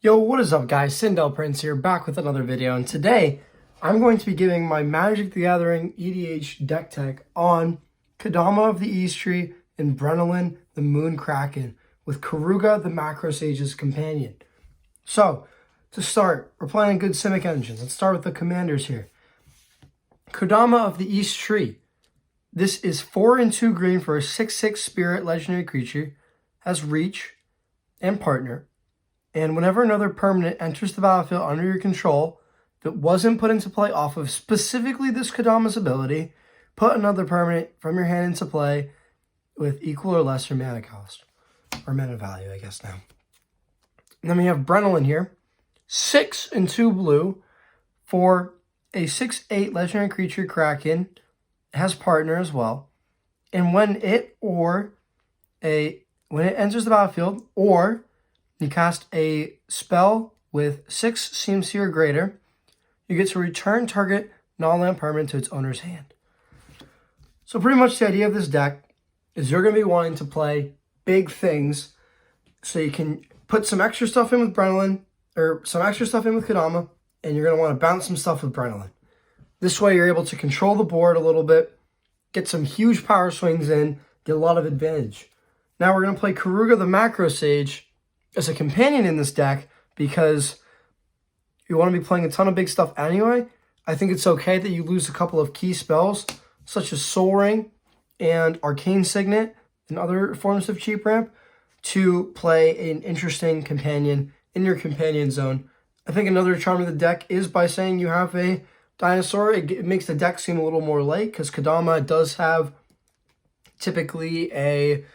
Yo, what is up guys? Sindel Prince here, back with another video, and today I'm going to be giving my Magic the Gathering EDH deck tech on Kodama of the East Tree and Brinelin the Moon Kraken with Keruga the Macro Sage's companion. So, to start, we're playing good Simic engines. Let's start with the commanders here. Kodama of the East Tree. This is 4 and 2 green for a 6/6 spirit legendary creature, has reach and partner. And whenever another permanent enters the battlefield under your control that wasn't put into play off of specifically this Kodama's ability, put another permanent from your hand into play with equal or lesser mana cost. Or mana value, I guess now. And then we have Brinelin here. 6 and 2 blue for a 6/8 legendary creature Kraken. It has partner as well. And when it enters the battlefield, or you cast a spell with 6 CMC or greater, you get to return target non-land permanent to its owner's hand. So pretty much the idea of this deck is you're going to be wanting to play big things, so you can put some extra stuff in with Brinelin, or some extra stuff in with Kodama, and you're going to want to bounce some stuff with Brinelin. This way you're able to control the board a little bit, get some huge power swings in, get a lot of advantage. Now we're going to play Keruga the Macro Sage as a companion in this deck, because you want to be playing a ton of big stuff anyway. I think it's okay that you lose a couple of key spells, such as Soul Ring and Arcane Signet and other forms of cheap ramp, to play an interesting companion in your companion zone. I think another charm of the deck is by saying you have a dinosaur. It makes the deck seem a little more light, because Kodama does have typically a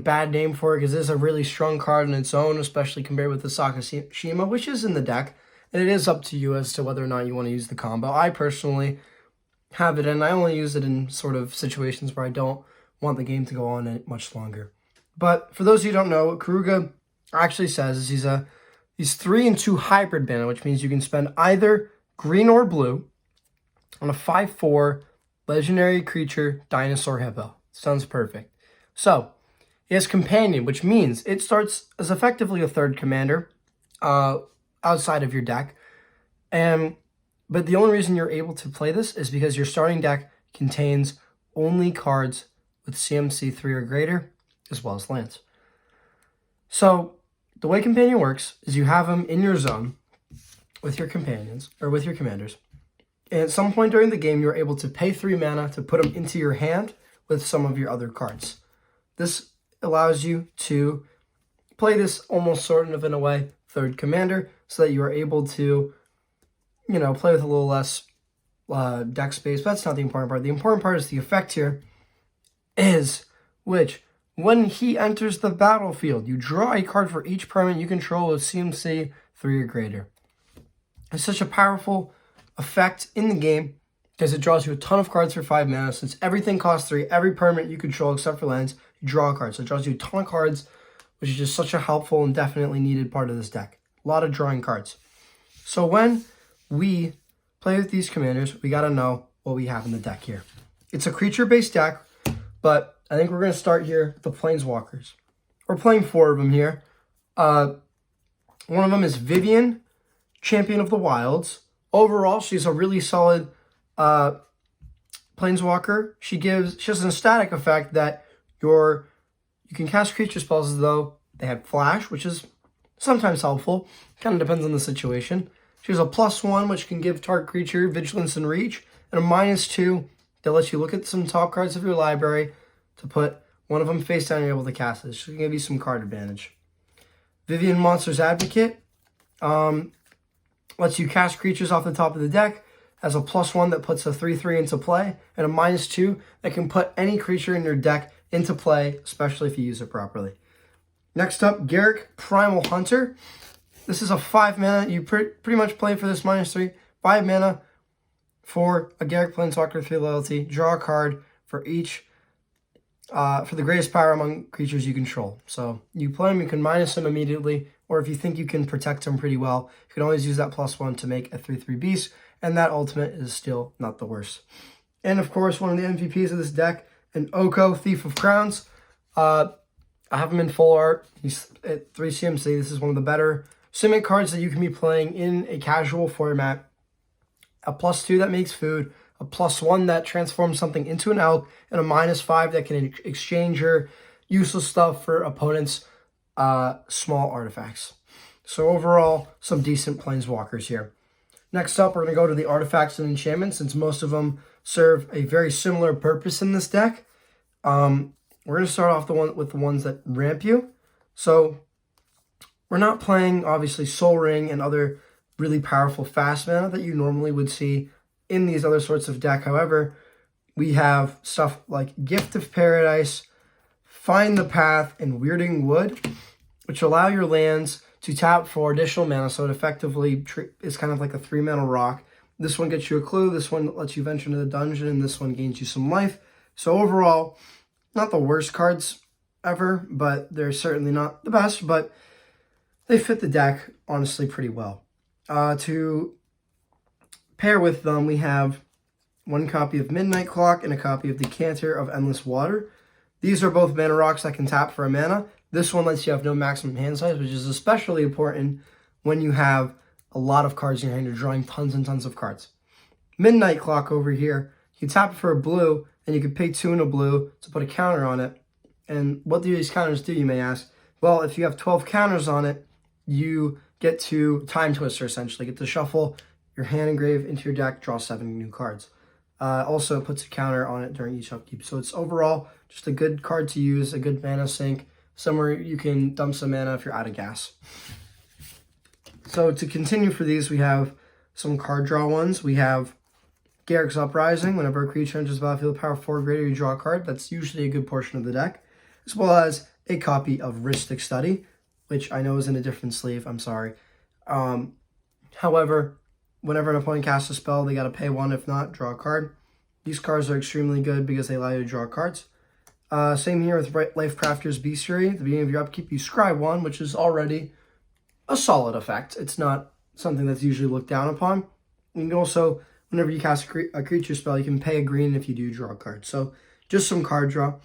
bad name for it, because it's a really strong card on its own, especially compared with the Sakashima, which is in the deck, and it is up to you as to whether or not you want to use the combo. I personally have it, and I only use it in sort of situations where I don't want the game to go on much longer. But for those of you who don't know, what Keruga actually says is he's 3 and 2 hybrid mana, which means you can spend either green or blue on a 5/4 legendary creature dinosaur hippo. Sounds perfect. So, he has companion, which means it starts as effectively a third commander outside of your deck. But the only reason you're able to play this is because your starting deck contains only cards with CMC 3 or greater, as well as lands. So, the way companion works is you have them in your zone with your companions, or with your commanders. And at some point during the game, you're able to pay 3 mana to put them into your hand with some of your other cards. This allows you to play this almost sort of in a way third commander, so that you are able to, play with a little less deck space. But that's not the important part. The important part is the effect here is which, when he enters the battlefield, you draw a card for each permanent you control with CMC 3 or greater. It's such a powerful effect in the game, because it draws you a ton of cards for 5 mana. Since everything costs 3, every permanent you control except for lands, you draw a card. So it draws you a ton of cards, which is just such a helpful and definitely needed part of this deck. A lot of drawing cards. So when we play with these commanders, we got to know what we have in the deck here. It's a creature-based deck, but I think we're going to start here with the Planeswalkers. We're playing 4 of them here. One of them is Vivian, Champion of the Wilds. Overall, she's a really solid Planeswalker. She has an static effect that you can cast creature spells as though they have flash, which is sometimes helpful. Kind of depends on the situation. She has a +1, which can give target creature vigilance and reach, and a -2 that lets you look at some top cards of your library to put one of them face down and you're able to cast it. She can give you some card advantage. Vivian Monster's Advocate lets you cast creatures off the top of the deck, has a +1 that puts a 3/3 into play, and a -2 that can put any creature in your deck into play, especially if you use it properly. Next up, Garruk, Primal Hunter. This is a 5 mana. You pretty much play for this -3. 5 mana for a Garruk Planeswalker 3 loyalty. Draw a card for each, for the greatest power among creatures you control. So you play them, you can minus them immediately, or if you think you can protect them pretty well, you can always use that +1 to make a 3/3 beast, and that ultimate is still not the worst. And of course, one of the MVPs of this deck, an Oko, Thief of Crowns. I have him in full art. He's at 3 CMC. This is one of the better Simic cards that you can be playing in a casual format. A +2 that makes food, a +1 that transforms something into an elk, and a -5 that can exchange your useless stuff for opponents' small artifacts. So overall, some decent planeswalkers here. Next up, we're going to go to the artifacts and enchantments, since most of them serve a very similar purpose in this deck. We're going to start off with the ones that ramp you. So we're not playing, obviously, Soul Ring and other really powerful fast mana that you normally would see in these other sorts of deck. However, we have stuff like Gift of Paradise, Find the Path, and Weirding Wood, which allow your lands to tap for additional mana, so it effectively is kind of like a 3-mana rock. This one gets you a clue, this one lets you venture into the dungeon, and this one gains you some life. So overall, not the worst cards ever, but they're certainly not the best, but they fit the deck, honestly, pretty well. To pair with them, we have one copy of Midnight Clock and a copy of Decanter of Endless Water. These are both mana rocks that can tap for a mana. This one lets you have no maximum hand size, which is especially important when you have a lot of cards in your hand. You're drawing tons and tons of cards. Midnight Clock over here, you tap for a blue, and you can pay 2 and a blue to put a counter on it. And what do these counters do, you may ask? Well, if you have 12 counters on it, you get to Time Twister, essentially. Get to shuffle your hand engraved into your deck, draw 7 new cards. Also puts a counter on it during each upkeep. So it's overall just a good card to use, a good mana sink, somewhere you can dump some mana if you're out of gas. So to continue for these, we have some card draw ones. We have Garruk's Uprising. Whenever a creature enters the battlefield, power 4 or greater, you draw a card. That's usually a good portion of the deck. As well as a copy of Rhystic Study, which I know is in a different sleeve. I'm sorry. However, whenever an opponent casts a spell, they got to pay 1. If not, draw a card. These cards are extremely good because they allow you to draw cards. Same here with Lifecrafter's Bestiary. At the beginning of your upkeep, you scry 1, which is already a solid effect. It's not something that's usually looked down upon. You can also, whenever you cast a creature spell, you can pay a green if you do draw a card. So just some card draw.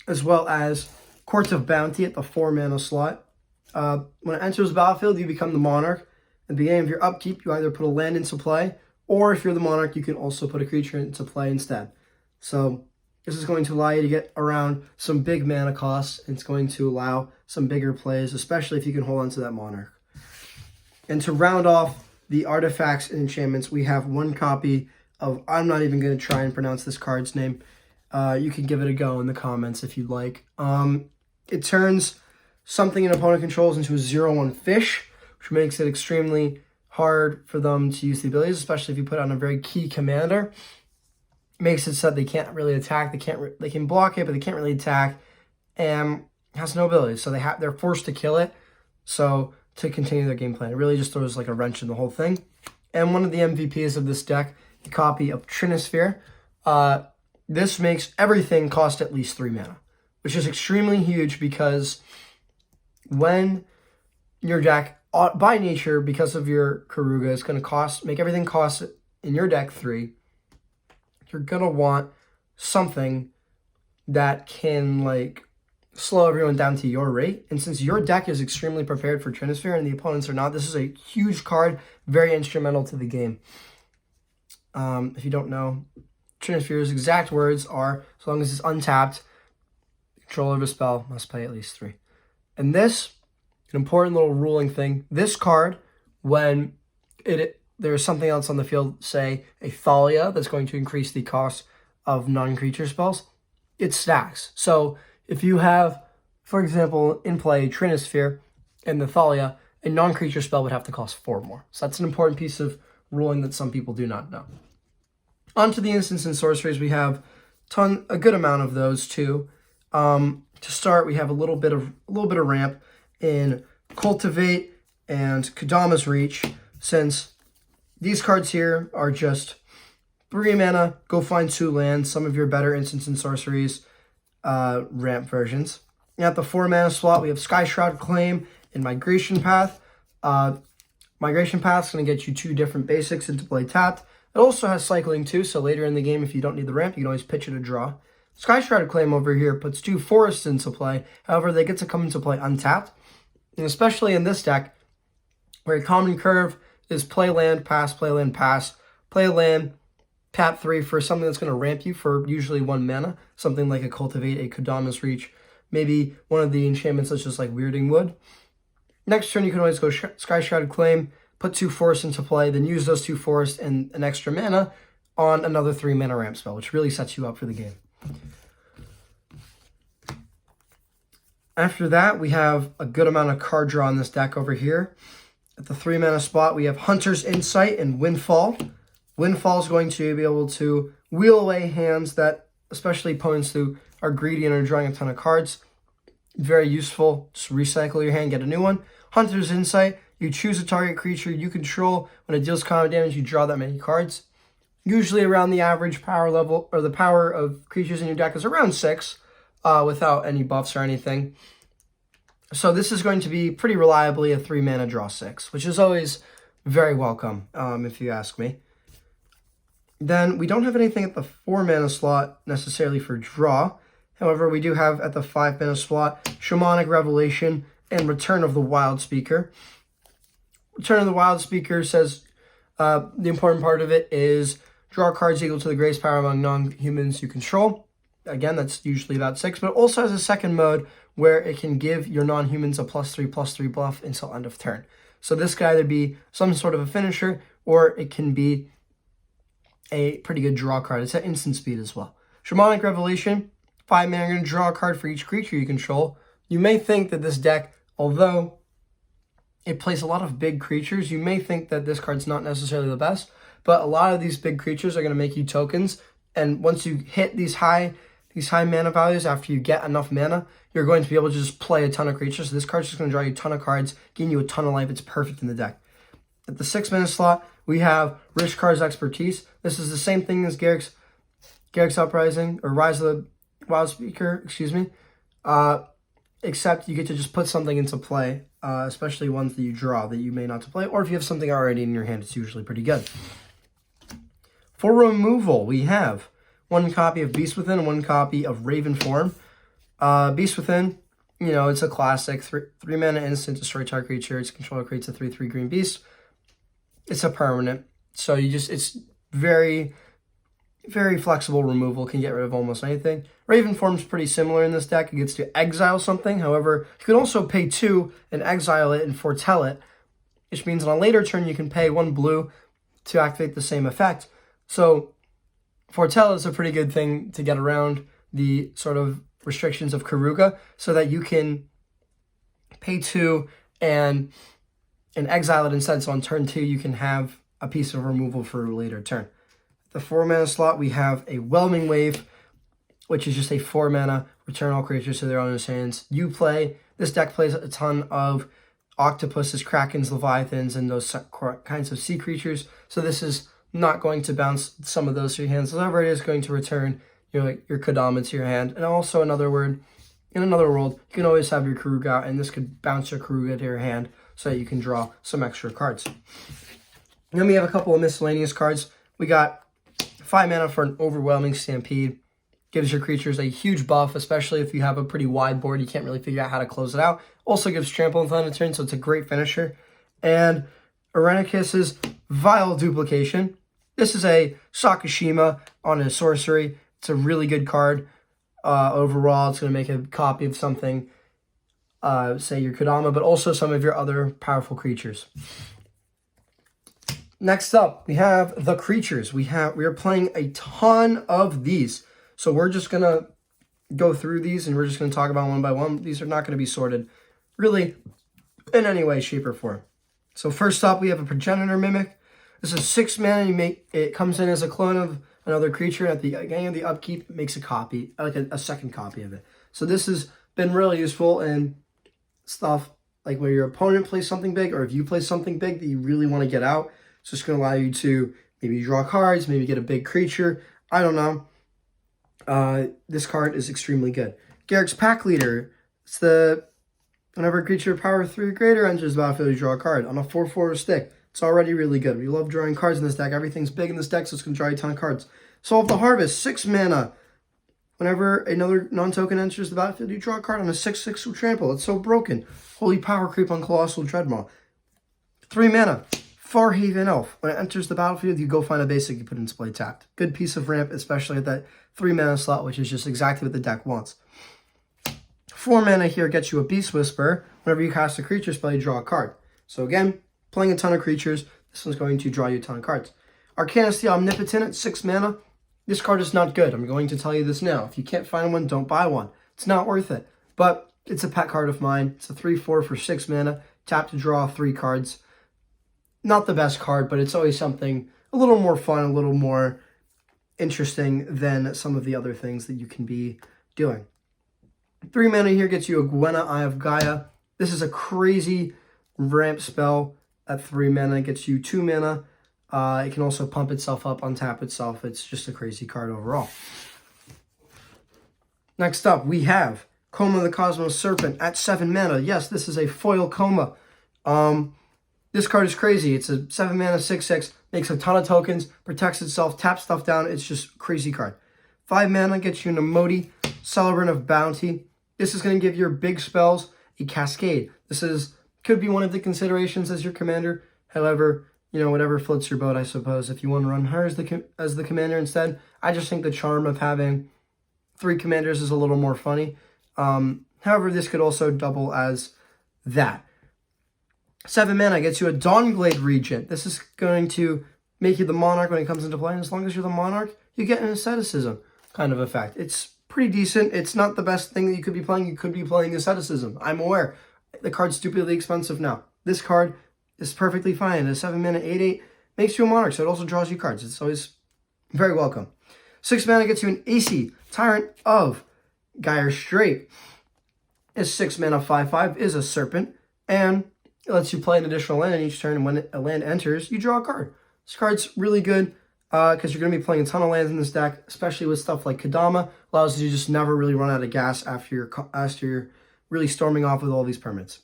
As well as Court of Bounty at the 4-mana slot. When it enters the battlefield, you become the Monarch. At the beginning of your upkeep, you either put a land into play, or if you're the Monarch, you can also put a creature into play instead. So this is going to allow you to get around some big mana costs. It's going to allow some bigger plays, especially if you can hold on to that Monarch. And to round off the artifacts and enchantments, we have one copy of, I'm not even going to try and pronounce this card's name. You can give it a go in the comments if you'd like. It turns something an opponent controls into a 0/1 fish, which makes it extremely hard for them to use the abilities, especially if you put on a very key commander. Makes it so they can't really attack. They can block it, but they can't really attack, and has no abilities. So they're forced to kill it. So to continue their game plan, it really just throws like a wrench in the whole thing. And one of the MVPs of this deck, a copy of Trinisphere. This makes everything cost at least 3 mana, which is extremely huge because when your deck, by nature, because of your Keruga, is going to make everything cost in your deck 3, you're going to want something that can like slow everyone down to your rate. And since your deck is extremely prepared for Trinisphere and the opponents are not, this is a huge card, very instrumental to the game. If you don't know, Trinisphere's exact words are, as long as it's untapped, controller of a spell must pay at least 3. And this, an important little ruling thing, this card, when there's something else on the field, say a Thalia, that's going to increase the cost of non-creature spells, it stacks. So if you have, for example, in play Trinisphere and the Thalia, a non-creature spell would have to cost 4 more. So that's an important piece of ruling that some people do not know. Onto the instants and sorceries, we have a good amount of those too. To start, we have a little bit of ramp in Cultivate and Kodama's Reach, since these cards here are just 3 mana, go find 2 lands, some of your better instants and sorceries ramp versions. And at the 4 mana slot, we have Skyshroud Claim and Migration Path. Migration Path is going to get you 2 different basics into play tapped. It also has cycling too, so later in the game, if you don't need the ramp, you can always pitch it a draw. Sky Shrouded Claim over here puts 2 forests into play. However, they get to come into play untapped. And especially in this deck, where a common curve is play land, pass, play land, pass, play land, tap 3 for something that's going to ramp you for usually 1 mana. Something like a Cultivate, a Kodama's Reach, maybe one of the enchantments such as like Weirding Wood. Next turn, you can always go Sky Shrouded Claim, put 2 forests into play, then use those 2 forests and an extra mana on another 3 mana ramp spell, which really sets you up for the game. After that, we have a good amount of card draw in this deck over here. At the 3 mana spot, we have Hunter's Insight and Windfall. Windfall is going to be able to wheel away hands that, especially opponents who are greedy and are drawing a ton of cards. Very useful. Just recycle your hand, get a new one. Hunter's Insight, you choose a target creature you control. When it deals combat damage, you draw that many cards. Usually around the average power level, or the power of creatures in your deck is around 6, without any buffs or anything. So this is going to be pretty reliably a 3 mana draw 6, which is always very welcome, if you ask me. Then we don't have anything at the 4 mana slot necessarily for draw. However, we do have at the 5 mana slot Shamanic Revelation and Return of the Wild Speaker. Return of the Wild Speaker says the important part of it is draw cards equal to the greatest power among non-humans you control. Again, that's usually about 6, but it also has a second mode where it can give your non-humans a +3/+3 buff until end of turn. So this could either be some sort of a finisher, or it can be a pretty good draw card. It's at instant speed as well. Shamanic Revelation, 5 mana, you're going to draw a card for each creature you control. You may think that this deck, although it plays a lot of big creatures, you may think that this card's not necessarily the best, but a lot of these big creatures are going to make you tokens, and once you hit these high mana values, after you get enough mana, you're going to be able to just play a ton of creatures. So this card's just going to draw you a ton of cards, giving you a ton of life. It's perfect in the deck. At the 6 mana slot, we have Rishkar's Expertise. This is the same thing as Garruk's Uprising, or Rise of the Wild Speaker, except you get to just put something into play, especially ones that you draw that you may not to play, or if you have something already in your hand, it's usually pretty good. For removal, we have 1 copy of Beast Within and 1 copy of Raven Form. Beast Within, it's a classic 3 mana instant, destroy target creature. Its controller creates a 3/3 green beast. It's a permanent, so it's very, very flexible removal, can get rid of almost anything. Raven Form's pretty similar in this deck. It gets to exile something. However, you can also pay 2 and exile it and foretell it, which means on a later turn you can pay 1 blue to activate the same effect. So foretell is a pretty good thing to get around the sort of restrictions of Keruga, so that you can pay 2 and exile it instead. So on turn 2, you can have a piece of removal for a later turn. The 4 mana slot, we have a Whelming Wave, which is just a 4 mana, return all creatures to their owner's hands. This deck plays a ton of octopuses, krakens, leviathans, and those kinds of sea creatures. So this is not going to bounce some of those to your hands. However, it is going to return your Kodama to your hand. And also, in another world, you can always have your Keruga, and this could bounce your Keruga to your hand so that you can draw some extra cards. And then we have a couple of miscellaneous cards. We got 5 mana for an Overwhelming Stampede. Gives your creatures a huge buff, especially if you have a pretty wide board. You can't really figure out how to close it out. Also gives Trample and Thunder turn, so it's a great finisher. And Irenicus's Vile Duplication. This is a Sakashima on a sorcery. It's a really good card. Overall, it's going to make a copy of something, say your Kodama, but also some of your other powerful creatures. Next up, we have the creatures. We are playing a ton of these. So we're just going to go through these, and we're just going to talk about one by one. These are not going to be sorted, really, in any way, shape, or form. So first up, we have a Progenitor Mimic. This is 6 mana. It comes in as a clone of another creature. At the beginning of the upkeep, it makes a copy, like a second copy of it. So this has been really useful in stuff like where your opponent plays something big, or if you play something big that you really want to get out. It's just going to allow you to maybe draw cards, maybe get a big creature. I don't know. This card is extremely good. Garruk's Pack Leader. It's whenever a creature power 3 or greater enters the battlefield, you draw a card on a 4/4 stick. It's already really good. We love drawing cards in this deck. Everything's big in this deck, so it's going to draw you a ton of cards. Solve the Harvest, 6 mana. Whenever another non-token enters the battlefield, you draw a card on a 6/6 with trample. It's so broken. Holy Power Creep on Colossal Dreadmaw. 3 mana. Farhaven Elf. When it enters the battlefield, you go find a basic, you put into play tapped. Good piece of ramp, especially at that 3 mana slot, which is just exactly what the deck wants. 4 mana here gets you a Beast Whisperer. Whenever you cast a creature spell, you draw a card. So again, playing a ton of creatures, this one's going to draw you a ton of cards. Arcanus the Omnipotent at 6 mana. This card is not good. I'm going to tell you this now. If you can't find one, don't buy one. It's not worth it. But it's a pet card of mine. It's a 3/4 for 6 mana. Tap to draw 3 cards. Not the best card, but it's always something a little more fun, a little more interesting than some of the other things that you can be doing. 3 mana here gets you a Gwena, Eye of Gaia. This is a crazy ramp spell at 3 mana. It gets you 2 mana. It can also pump itself up, untap itself. It's just a crazy card overall. Next up, we have Coma the Cosmos Serpent at 7 mana. Yes, this is a foil Coma. This card is crazy. It's a 7 mana 6/6, makes a ton of tokens, protects itself, taps stuff down. It's just a crazy card. 5 mana gets you an Emoti, Celebrant of Bounty. This is going to give your big spells a cascade. This could be one of the considerations as your commander. However, whatever floats your boat, I suppose. If you want to run her as the commander instead, I just think the charm of having 3 commanders is a little more funny. However, this could also double as that. 7 mana gets you a Dawnglade Regent. This is going to make you the Monarch when it comes into play. And as long as you're the Monarch, you get an asceticism kind of effect. It's pretty decent. It's not the best thing that you could be playing. You could be playing asceticism. I'm aware. The card's stupidly expensive now. This card is perfectly fine. A 7 mana 8/8 makes you a Monarch, so it also draws you cards. It's always very welcome. 6 mana gets you an AC, Tyrant of Gyre Strait. Is 6 mana 5/5, is a Serpent, and it lets you play an additional land in each turn, and when a land enters, you draw a card. This card's really good because you're going to be playing a ton of lands in this deck, especially with stuff like Kodama. Allows you to just never really run out of gas after you're really storming off with all these permits.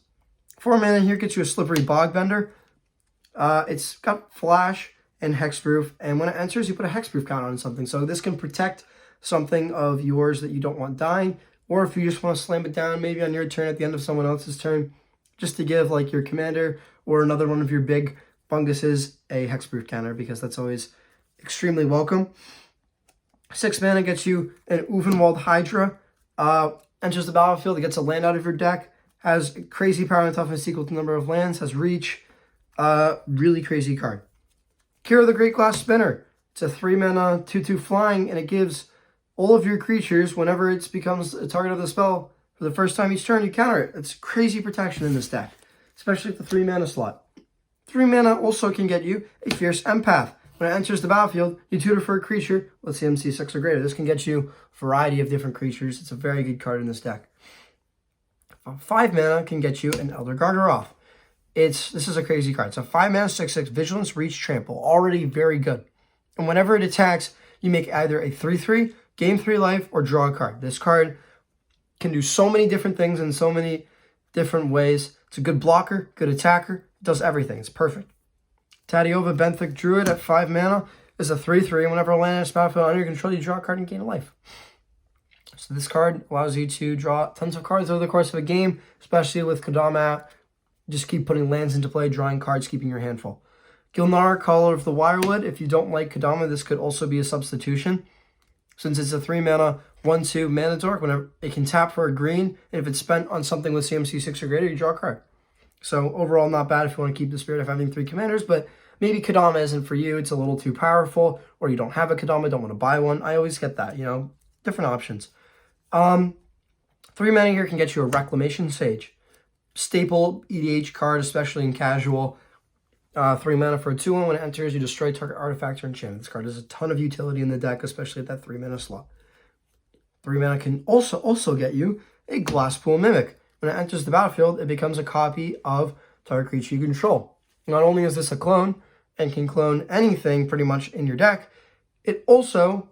4 mana here gets you a Slippery Bogbender. It's got Flash and Hexproof, and when it enters, you put a Hexproof count on something. So this can protect something of yours that you don't want dying, or if you just want to slam it down maybe on your turn at the end of someone else's turn, just to give like your commander or another one of your big funguses a Hexproof counter, because that's always extremely welcome. 6 mana gets you an Uvenwald Hydra. Enters the battlefield, it gets a land out of your deck, has crazy power and toughness equal to the number of lands, has reach. Really crazy card. Kira the Great Glass Spinner. It's a 3 mana 2/2 flying, and it gives all of your creatures, whenever it becomes a target of the spell, for the first time each turn, you counter it. It's crazy protection in this deck, especially at the 3 mana slot. 3 mana also can get you a Fierce Empath. When it enters the battlefield, you tutor for a creature with CMC 6 or greater. This can get you a variety of different creatures. It's a very good card in this deck. 5 mana can get you an Elder Gargaroth. This is a crazy card. It's a 5 mana 6/6 Vigilance, Reach, Trample. Already very good. And whenever it attacks, you make either a 3/3, gain 3 life, or draw a card. This card can do so many different things in so many different ways. It's a good blocker, good attacker. It does everything. It's perfect. Tadiova Benthic Druid at 5 mana is a 3/3. Whenever a land is battlefield under your control, you draw a card and gain a life. So this card allows you to draw tons of cards over the course of a game, especially with Kodama. Just keep putting lands into play, drawing cards, keeping your hand full. Gilnar, Caller of the Wirewood. If you don't like Kodama, this could also be a substitution. Since it's a 3 mana 1/2 mana dork, whenever it can tap for a green, and if it's spent on something with CMC 6 or greater, you draw a card. So overall, not bad if you want to keep the spirit of having 3 commanders, but maybe Kodama isn't for you. It's a little too powerful, or you don't have a Kodama, don't want to buy one. I always get that, different options. 3 mana here can get you a Reclamation Sage. Staple EDH card, especially in casual. 3 mana for a 2/1. When it enters, you destroy target artifact or enchantment. This card has a ton of utility in the deck, especially at that 3 mana slot. 3 mana can also get you a Glasspool Mimic. When it enters the battlefield, it becomes a copy of target creature you control. Not only is this a clone, and can clone anything pretty much in your deck, it also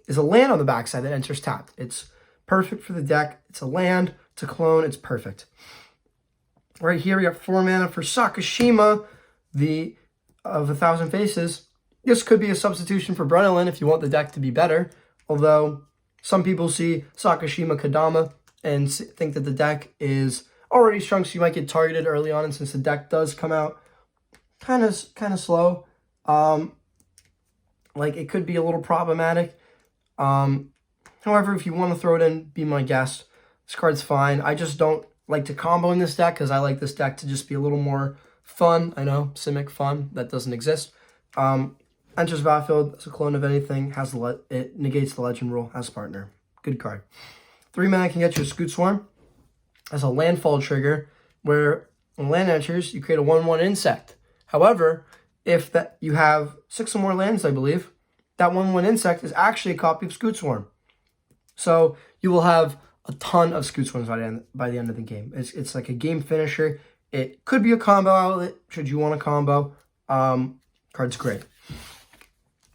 is a land on the backside that enters tapped. It's perfect for the deck. It's a land, it's a clone, it's perfect. Right here, we got 4 mana for Sakashima, of 1,000 Faces. This could be a substitution for Brinelin if you want the deck to be better, although Some people see Sakashima Kodama and think that the deck is already strong, so you might get targeted early on. And since the deck does come out kind of slow, like it could be a little problematic. However, if you want to throw it in, be my guest. This card's fine. I just don't like to combo in this deck because I like this deck to just be a little more fun. I know, Simic fun, that doesn't exist. Enters battlefield as a clone of anything, it negates the legend rule, has a partner. Good card. 3 mana can get you a Scoot Swarm as a landfall trigger, where when land enters, you create a 1/1 insect. However, if you have 6 or more lands, I believe, that 1/1 insect is actually a copy of Scoot Swarm. So you will have a ton of Scoot Swarms by the end of the game. It's like a game finisher. It could be a combo outlet, should you want a combo. Card's great.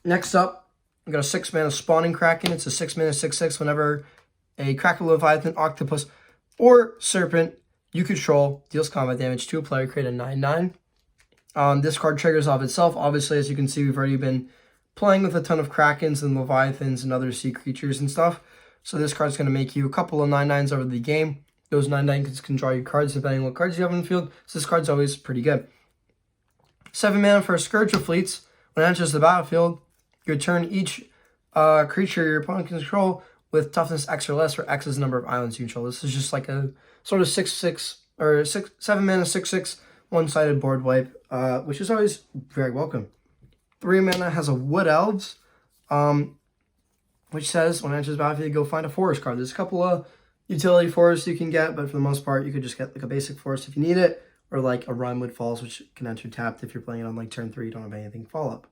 Next up, we got a 6 mana Spawning Kraken. It's a 6 mana 6/6. Whenever a Kraken, Leviathan, Octopus, or Serpent you control deals combat damage to a player, create a 9/9. This card triggers off itself. Obviously, as you can see, we've already been playing with a ton of Krakens and Leviathans and other sea creatures and stuff. So this card's going to make you a couple of 9/9s over the game. Those 9/9s can draw you cards depending on what cards you have in the field. So this card's always pretty good. 7 mana for a Scourge of Fleets. When it enters the battlefield, you return each creature your opponent can control with toughness X or less, where X is the number of islands you control. This is just like a sort of 6/6 or 7 mana 6/6 one-sided board wipe, which is always very welcome. 3 mana has a Wood Elves, which says when it enters the battlefield, you go find a forest card. There's a couple of utility forests you can get, but for the most part, you could just get like a basic forest if you need it, or like a Rimewood Falls, which can enter tapped if you're playing it on like turn 3, you don't have anything fall up.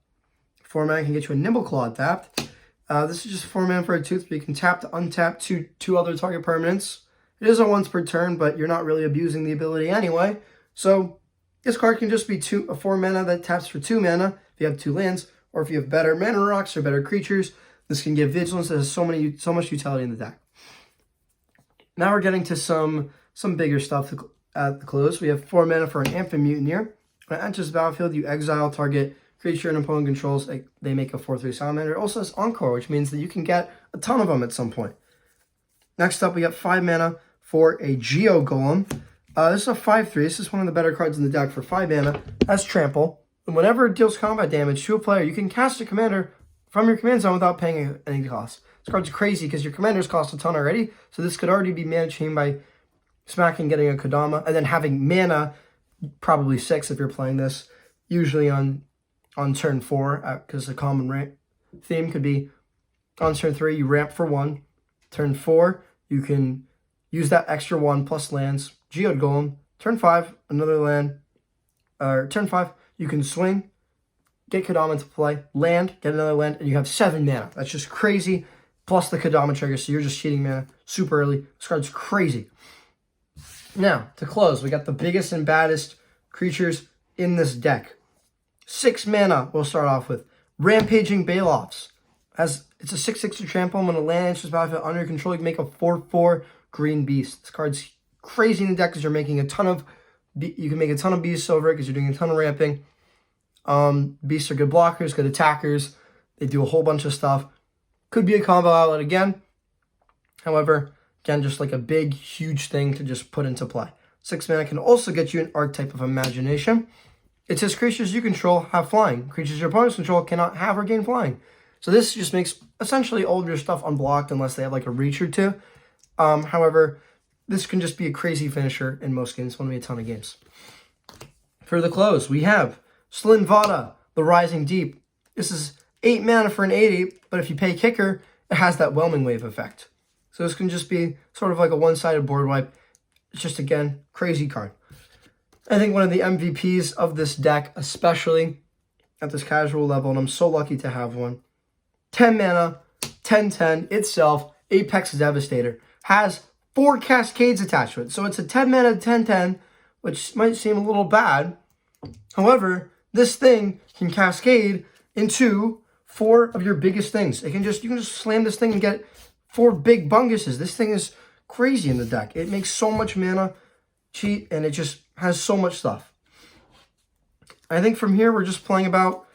4 mana can get you a Nimble-Claw tapped. This is just 4 mana for a tooth, but you can tap to untap two other target permanents. It is a once per turn, but you're not really abusing the ability anyway. So this card can just be a 4 mana that taps for 2 mana if you have 2 lands, or if you have better mana rocks or better creatures. This can give Vigilance that has so much utility in the deck. Now we're getting to some bigger stuff at the close. We have 4 mana for an Amphibian Mutineer. When it enters the battlefield, you exile target creature an opponent controls. They make a 4/3 Salamander. It also has Encore, which means that you can get a ton of them at some point. Next up, we got 5 mana for a Geo Golem. This is a 5/3. This is one of the better cards in the deck for 5 mana. Has Trample. And whenever it deals combat damage to a player, you can cast a commander from your command zone without paying any cost. This card's crazy because your commanders cost a ton already, so this could already be mana chained by smacking, getting a Kodama, and then having mana, probably 6 if you're playing this, usually on turn 4, because the common ramp theme could be on turn 3, you ramp for 1. Turn 4, you can use that extra 1 plus lands, Geode Golem. Turn 5, another land, or turn 5, you can swing, get Kodama into play, land, get another land, and you have 7 mana. That's just crazy, plus the Kodama trigger, so you're just cheating mana super early. This card's crazy. Now, to close, we got the biggest and baddest creatures in this deck. 6 mana we'll start off with. Rampaging Baloths. It's a 6/6 to trample, and when a land enters battlefield under your control, you can make a 4/4 green beast. This card's crazy in the deck because you're making you can make a ton of beasts over it because you're doing a ton of ramping. Beasts are good blockers, good attackers. They do a whole bunch of stuff. Could be a combo outlet again. However, again, just like a big, huge thing to just put into play. 6 mana can also get you an Archetype of Imagination. It says creatures you control have flying. Creatures your opponents control cannot have or gain flying. So this just makes essentially all of your stuff unblocked unless they have like a reach or 2. However, this can just be a crazy finisher in most games. It's going to be a ton of games. For the close, we have Slinvada, the Rising Deep. This is 8 mana for an 80, but if you pay kicker, it has that Whelming Wave effect. So this can just be sort of like a one-sided board wipe. It's just, again, crazy card. I think one of the MVPs of this deck, especially at this casual level, and I'm so lucky to have one. 10 mana, 10/10 itself, Apex Devastator. Has 4 Cascades attached to it. So it's a 10 mana 10/10, which might seem a little bad. However, this thing can cascade into 4 of your biggest things. You can just slam this thing and get 4 big bunguses. This thing is crazy in the deck. It makes so much mana cheat, and it just has so much stuff. I think from here, we're just playing about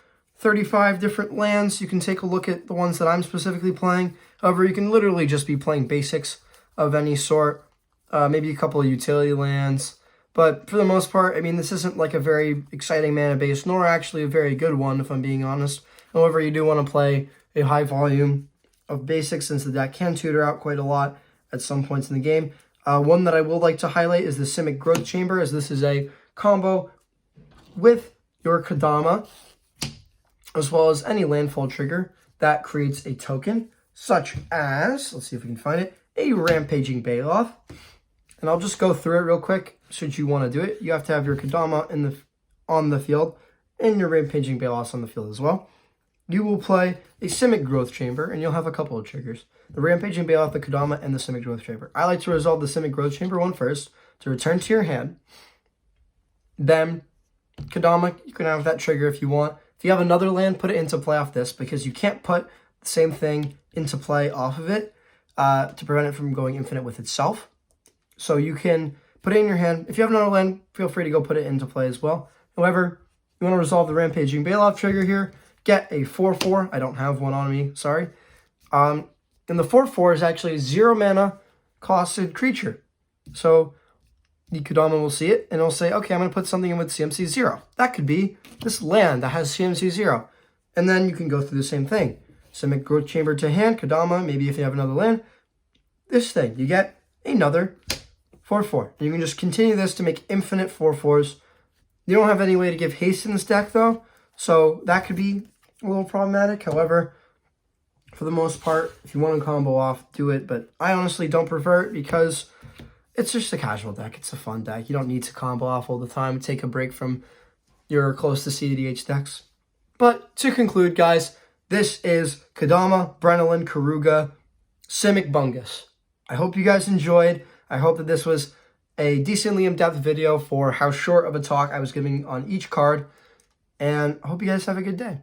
35 different lands. You can take a look at the ones that I'm specifically playing. However, you can literally just be playing basics of any sort, maybe a couple of utility lands. But for the most part, I mean, this isn't like a very exciting mana base, nor actually a very good one, if I'm being honest. However, you do want to play a high volume of basics, since the deck can tutor out quite a lot at some points in the game. One that I will like to highlight is the Simic Growth Chamber, as this is a combo with your Kodama, as well as any landfall trigger that creates a token, such as, let's see if we can find it, a Rampaging Baloth. And I'll just go through it real quick, should you want to do it. You have to have your Kodama on the field, and your Rampaging Baloth on the field as well. You will play a Simic Growth Chamber, and you'll have a couple of triggers. The Rampaging Baloth, the Kodama, and the Simic Growth Chamber. I like to resolve the Simic Growth Chamber one first, to return to your hand. Then, Kodama, you can have that trigger if you want. If you have another land, put it into play off this, because you can't put the same thing into play off of it to prevent it from going infinite with itself. So you can put it in your hand. If you have another land, feel free to go put it into play as well. However, you want to resolve the Rampaging Baloth trigger here. Get a 4/4. I don't have one on me, sorry. And the 4/4 is actually a 0 mana costed creature. So the Kodama will see it, and it'll say, okay, I'm going to put something in with CMC 0. That could be this land that has CMC 0. And then you can go through the same thing. Simic Growth Chamber to hand, Kodama, maybe if you have another land. This thing, you get another 4/4. And you can just continue this to make infinite 4/4s. You don't have any way to give haste in this deck, though, so that could be a little problematic. However, for the most part, if you want to combo off, do it. But I honestly don't prefer it, because it's just a casual deck. It's a fun deck. You don't need to combo off all the time. Take a break from your close to CEDH decks. But to conclude, guys, this is Kodama, Brinelin, Keruga, Simic Bungus. I hope you guys enjoyed. I hope that this was a decently in-depth video for how short of a talk I was giving on each card. And I hope you guys have a good day.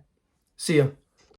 See ya.